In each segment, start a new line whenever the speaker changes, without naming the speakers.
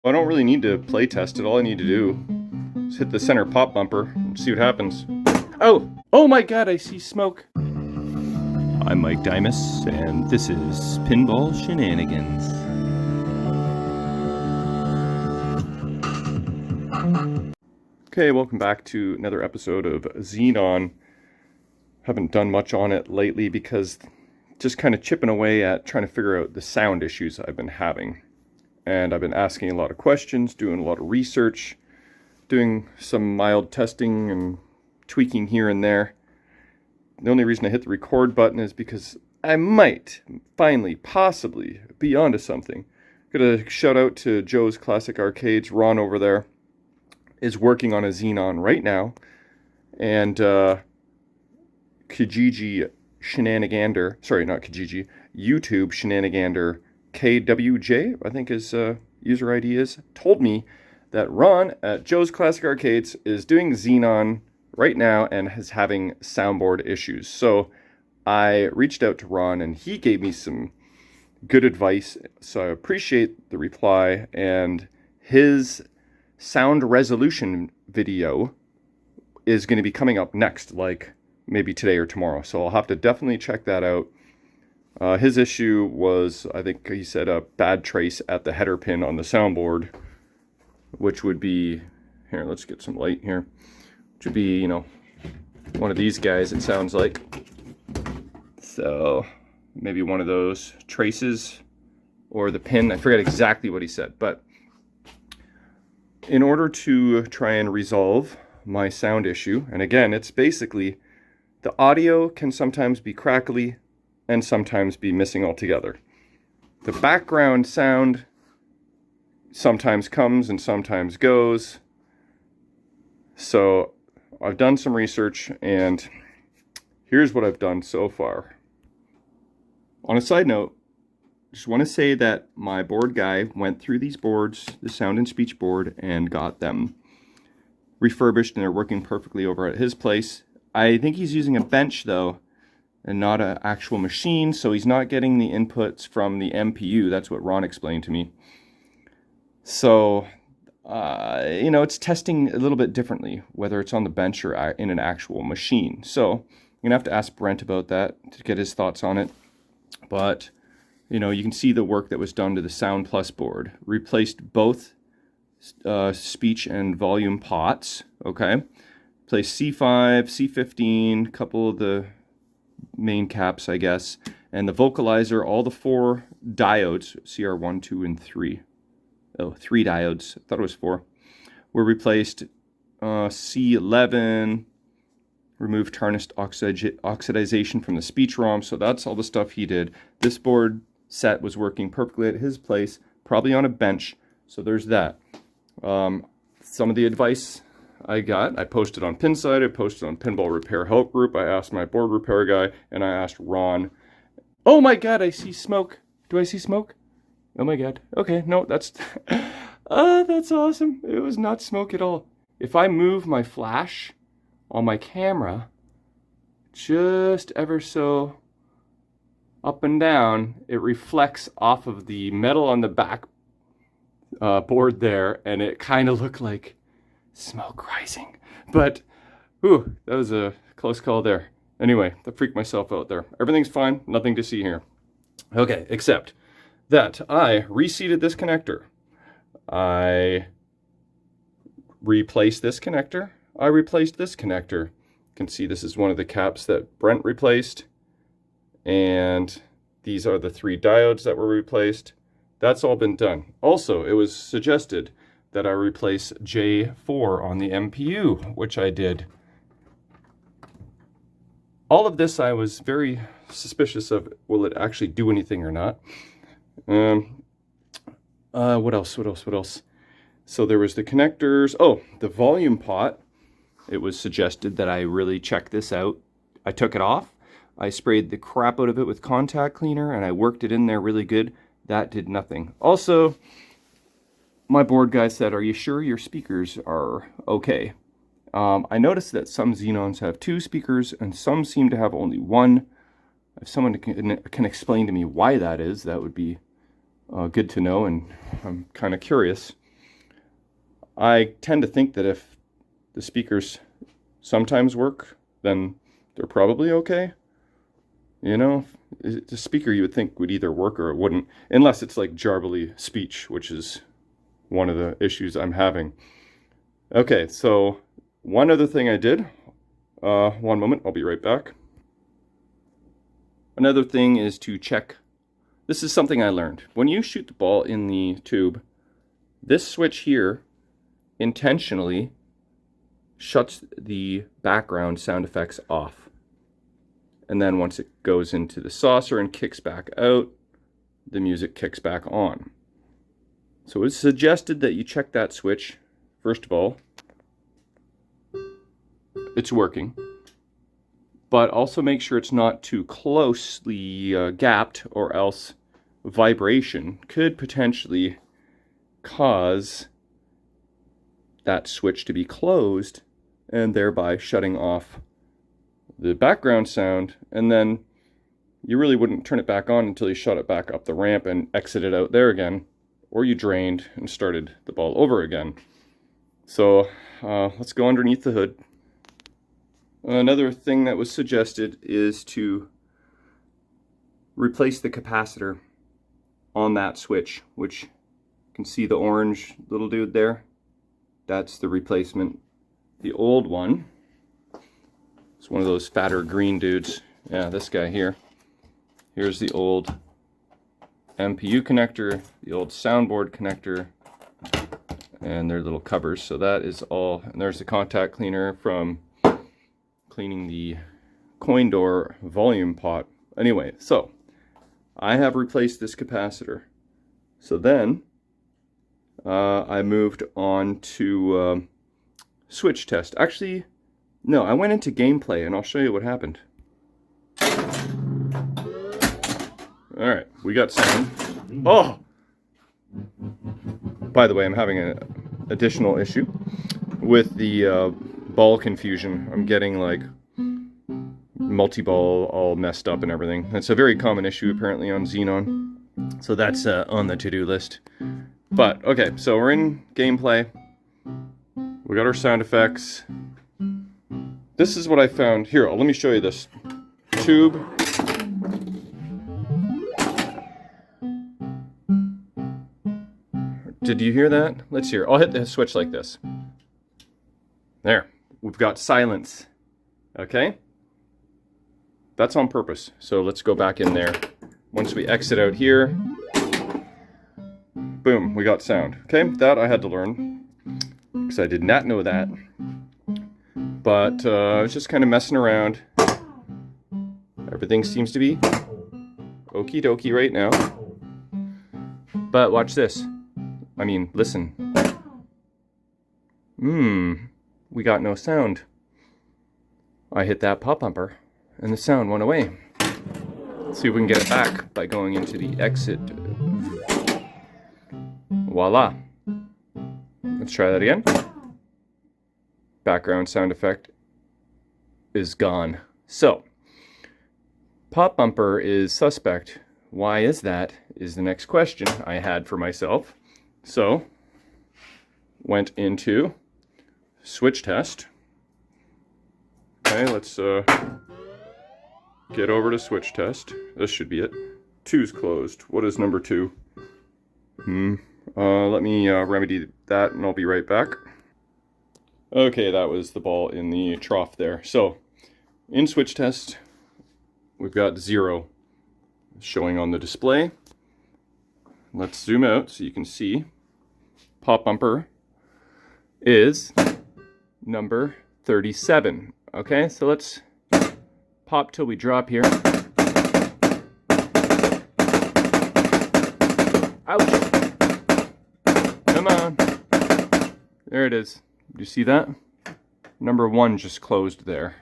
I don't really need to play test it. All I need to do is hit the center pop bumper and see what happens. Oh! Oh my god, I see smoke! I'm Mike Dimas, and this is Pinball Shenanigans. Okay, welcome back to another episode of Xenon. Haven't done much on it lately because just kind of chipping away at trying to figure out the sound issues I've been having. And I've been asking a lot of questions, doing a lot of research, doing some mild testing and tweaking here and there. The only reason I hit the record button is because I might finally, possibly, be onto something. Got a shout out to Joe's Classic Arcades. Ron over there is working on a Xenon right now. And Kijiji Shenanigander, sorry, not Kijiji, YouTube Shenanigander KWJ, I think his user ID is, told me that Ron at Joe's Classic Arcades is doing Xenon right now and is having soundboard issues. So I reached out to Ron and he gave me some good advice. So I appreciate the reply, and his sound resolution video is going to be coming up next, like maybe today or tomorrow. So I'll have to definitely check that out. His issue was, I think he said, a bad trace at the header pin on the soundboard, which would be, here, let's get some light here, which would be, you know, one of these guys, it sounds like. So maybe one of those traces or the pin. I forget exactly what he said, but in order to try and resolve my sound issue, and again, it's basically the audio can sometimes be crackly and sometimes be missing altogether. The background sound sometimes comes and sometimes goes. So I've done some research, and here's what I've done so far. On a side note, just want to say that my board guy went through these boards, the sound and speech board, and got them refurbished, and they're working perfectly over at his place. I think he's using a bench though, and not an actual machine, so he's not getting the inputs from the MPU. That's what Ron explained to me. So, you know, it's testing a little bit differently, whether it's on the bench or in an actual machine. So, I'm going to have to ask Brent about that to get his thoughts on it. But, you know, you can see the work that was done to the Sound Plus board. Replaced both speech and volume pots, okay? Replaced C5, C15, a couple of the main caps, I guess, and the vocalizer, all the 4 diodes, CR1, 2, and 3. Oh, 3 diodes, I thought it was 4, were replaced. C11, removed tarnished oxidization from the speech ROM, so that's all the stuff he did. This board set was working perfectly at his place, probably on a bench, so there's that. Some of the advice I got, I posted on Pinside, I posted on Pinball Repair Help Group, I asked my board repair guy, and I asked Ron. Oh my god, I see smoke. Do I see smoke? Oh my god. Okay, no, that's that's awesome. It was not smoke at all. If I move my flash on my camera just ever so up and down, it reflects off of the metal on the back board there, and it kind of looked like smoke rising. But, whew, that was a close call there. Anyway, I freaked myself out there. Everything's fine, nothing to see here. Okay, except that I reseated this connector. I replaced this connector. I replaced this connector. You can see this is one of the caps that Brent replaced. And these are the 3 diodes that were replaced. That's all been done. Also, it was suggested that I replace J4 on the MPU, which I did. All of this I was very suspicious of, will it actually do anything or not? What else? So there was the connectors. Oh, the volume pot. It was suggested that I really check this out. I took it off. I sprayed the crap out of it with contact cleaner, and I worked it in there really good. That did nothing. Also, my board guy said, "Are you sure your speakers are okay?" I noticed that some Xenons have 2 speakers and some seem to have only 1. If someone can explain to me why that is, that would be good to know, and I'm kind of curious. I tend to think that if the speakers sometimes work, then they're probably okay. You know, the speaker you would think would either work or it wouldn't, unless it's like jarbly speech, which is one of the issues I'm having. Okay, so one other thing I did, one moment, I'll be right back. Another thing is to check, this is something I learned. When you shoot the ball in the tube, this switch here intentionally shuts the background sound effects off. And then once it goes into the saucer and kicks back out, the music kicks back on. So it's suggested that you check that switch. First of all, it's working. But also make sure it's not too closely gapped, or else vibration could potentially cause that switch to be closed and thereby shutting off the background sound, and then you really wouldn't turn it back on until you shut it back up the ramp and exited out there again, or you drained and started the ball over again. So let's go underneath the hood. Another thing that was suggested is to replace the capacitor on that switch, which you can see the orange little dude there. That's the replacement. The old one, it's one of those fatter green dudes. Yeah, this guy here. Here's the old MPU connector, the old soundboard connector, and their little covers. So that is all. And there's the contact cleaner from cleaning the coin door volume pot. Anyway, so I have replaced this capacitor. So then I moved on to switch test. Actually, no, I went into gameplay and I'll show you what happened. Alright, we got sound. Oh! By the way, I'm having an additional issue with the ball confusion. I'm getting like multi-ball all messed up and everything. That's a very common issue apparently on Xenon. So that's on the to-do list. But, okay, so we're in gameplay. We got our sound effects. This is what I found. Here, let me show you this. Tube. Did you hear that? Let's hear. I'll hit the switch like this. There. We've got silence. Okay? That's on purpose. So let's go back in there. Once we exit out here, boom, we got sound. Okay, that I had to learn because I did not know that. But I was just kind of messing around. Everything seems to be okie dokie right now. But watch this. I mean, listen. We got no sound. I hit that pop bumper and the sound went away. Let's see if we can get it back by going into the exit. Voila. Let's try that again. Background sound effect is gone. So, pop bumper is suspect. Why is that? Is the next question I had for myself. So, went into switch test. Okay, let's get over to switch test. This should be it. 2's closed. What is number 2? Let me remedy that and I'll be right back. Okay, that was the ball in the trough there. So, in switch test, we've got 0 showing on the display. Let's zoom out so you can see. Pop bumper is number 37. Okay, so let's pop till we drop here. Ouch! Come on. There it is. Do you see that? Number 1 just closed there.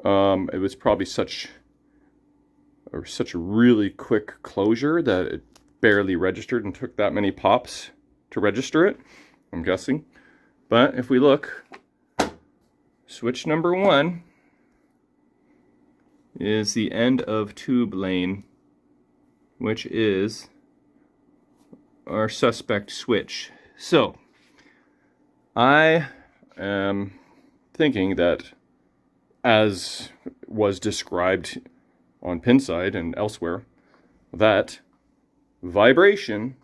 It was probably such a really quick closure that it barely registered and took that many pops to register it, I'm guessing. But if we look, switch number 1 is the end of tube lane, which is our suspect switch. So, I am thinking that, as was described on Pinside and elsewhere, that vibration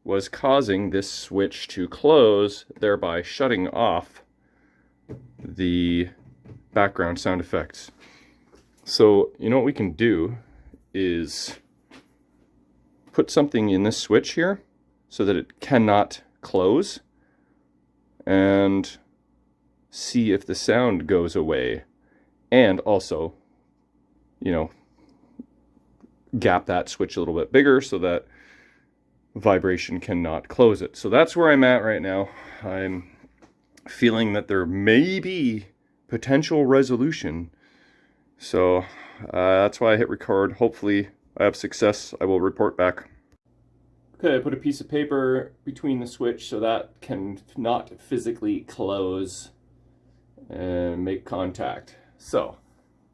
was causing this switch to close, thereby shutting off the background sound effects. So, you know what we can do is put something in this switch here so that it cannot close, and see if the sound goes away, and also, you know, gap that switch a little bit bigger so that vibration cannot close it. So that's where I'm at right now. I'm feeling that there may be potential resolution. So that's why I hit record. Hopefully I have success. I will report back. Okay, I put a piece of paper between the switch so that can not physically close and make contact. So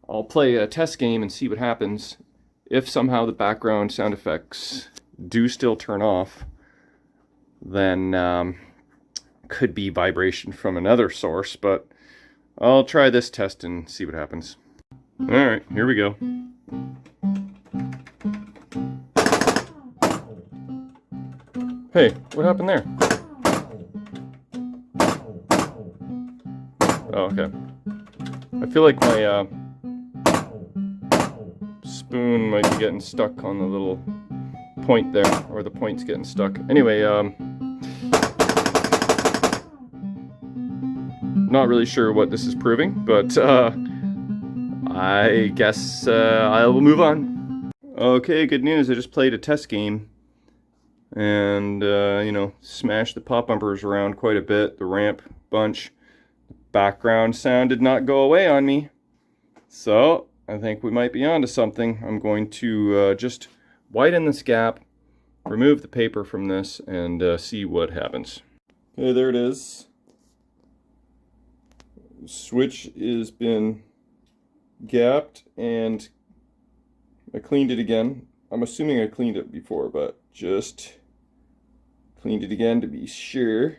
I'll play a test game and see what happens. If somehow the background sound effects do still turn off, then could be vibration from another source, but I'll try this test and see what happens. Alright, here we go. Hey, what happened there? Oh, okay. I feel like my spoon might be getting stuck on the little point there, or the point's getting stuck. Anyway, not really sure what this is proving, but I guess I will move on. Okay, good news. I just played a test game and, you know, smashed the pop bumpers around quite a bit, the ramp bunch. Background sound did not go away on me. So I think we might be onto something. I'm going to just widen this gap, remove the paper from this, and see what happens. Okay, there it is. Switch has been gapped, and I cleaned it again. I'm assuming I cleaned it before, but just cleaned it again to be sure.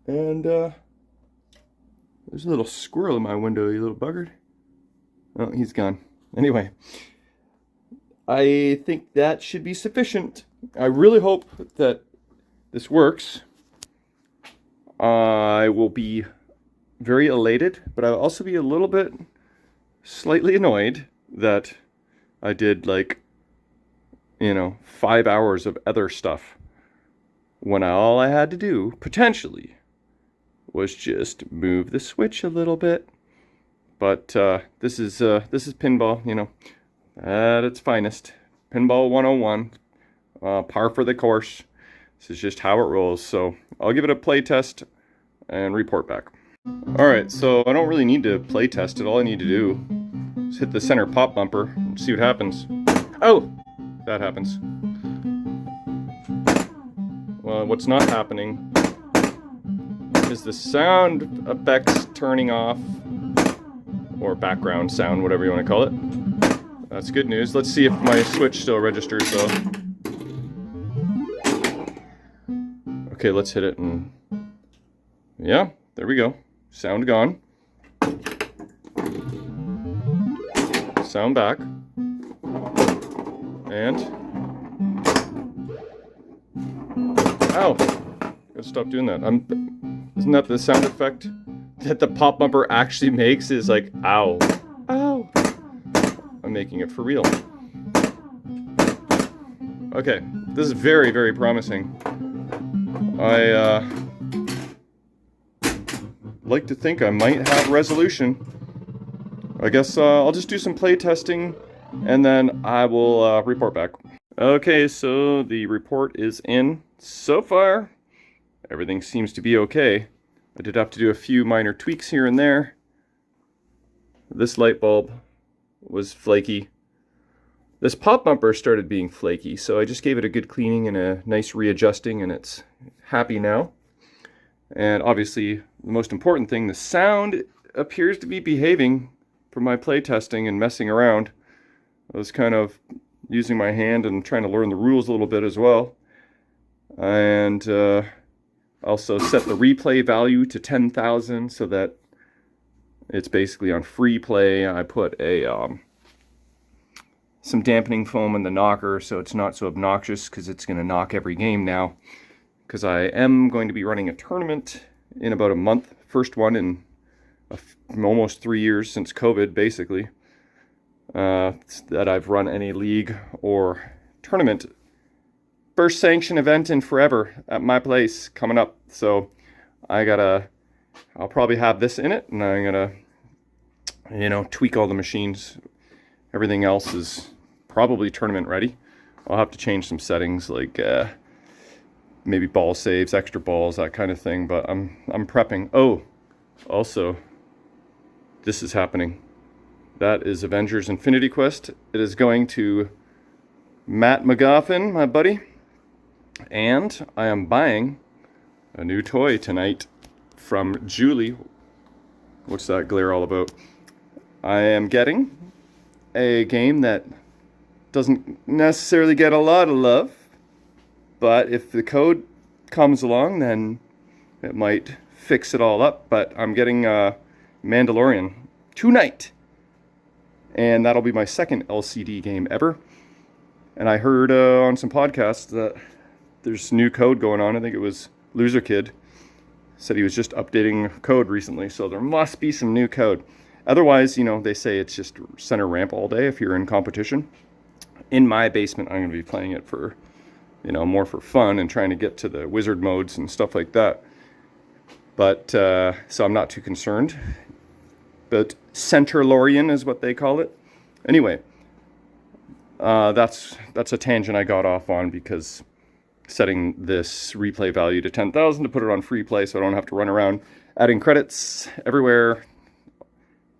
And there's a little squirrel in my window, you little buggard. Oh, he's gone. Anyway, I think that should be sufficient. I really hope that this works. I will be very elated, but I'll also be a little bit slightly annoyed that I did, like, you know, 5 hours of other stuff when all I had to do, potentially, was just move the switch a little bit. But this is pinball, you know, at its finest. Pinball 101, par for the course. This is just how it rolls. So I'll give it a play test and report back. Alright, so I don't really need to play test it. All I need to do is hit the center pop bumper and see what happens. Oh! That happens. Well, what's not happening is the sound effects turning off, or background sound, whatever you want to call it. That's good news. Let's see if my switch still registers though. Okay, let's hit it and yeah, there we go. Sound gone. Sound back. And ow! Gotta stop doing that. Isn't that the sound effect that the pop bumper actually makes? Is like ow, ow. I'm making it for real. Okay, this is very, very promising. I like to think I might have resolution. I guess I'll just do some play testing and then I will report back. Okay, so the report is in. So far, everything seems to be okay. I did have to do a few minor tweaks here and there. This light bulb was flaky. This pop bumper started being flaky, so I just gave it a good cleaning and a nice readjusting, and it's happy now. And obviously, the most important thing, the sound appears to be behaving from my play testing and messing around. I was kind of using my hand and trying to learn the rules a little bit as well. And Also set the replay value to 10,000 so that it's basically on free play. I put a some dampening foam in the knocker so it's not so obnoxious, because it's going to knock every game now. Because I am going to be running a tournament in about a month. First one in almost 3 years since COVID, basically, that I've run any league or tournament. First sanction event in forever at my place coming up. So I'll probably have this in it, and I'm gonna, tweak all the machines. Everything else is probably tournament ready. I'll have to change some settings, like maybe ball saves, extra balls, that kind of thing. But I'm prepping. Oh, also, this is happening. That is Avengers Infinity Quest. It is going to Matt McGoffin, my buddy, and I am buying a new toy tonight from Julie. What's that glare all about? I am getting a game that doesn't necessarily get a lot of love, but if the code comes along, then it might fix it all up. But I'm getting Mandalorian tonight, and that'll be my second LCD game ever. And I heard on some podcasts that there's new code going on. I think it was Loser Kid said he was just updating code recently, so there must be some new code. Otherwise, they say it's just center ramp all day if you're in competition. In my basement, I'm going to be playing it for, more for fun and trying to get to the wizard modes and stuff like that. But, so I'm not too concerned. But Centerlorian is what they call it. Anyway, that's a tangent I got off on, because setting this replay value to 10,000 to put it on free play so I don't have to run around adding credits everywhere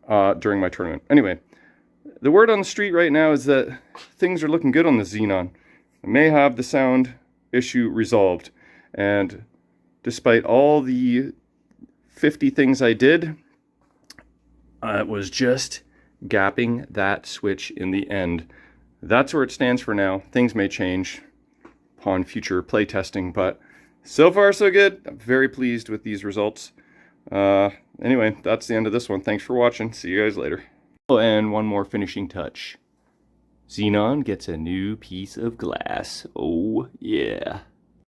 during my tournament. Anyway, the word on the street right now is that things are looking good on the Xenon. I may have the sound issue resolved, and despite all the 50 things I did, it was just gapping that switch in the end. That's where it stands for now. Things may change upon future play testing, but so far so good. I'm very pleased with these results. Anyway, that's the end of this one. Thanks for watching. See you guys later. Oh, and one more finishing touch. Xenon gets a new piece of glass. Oh, yeah.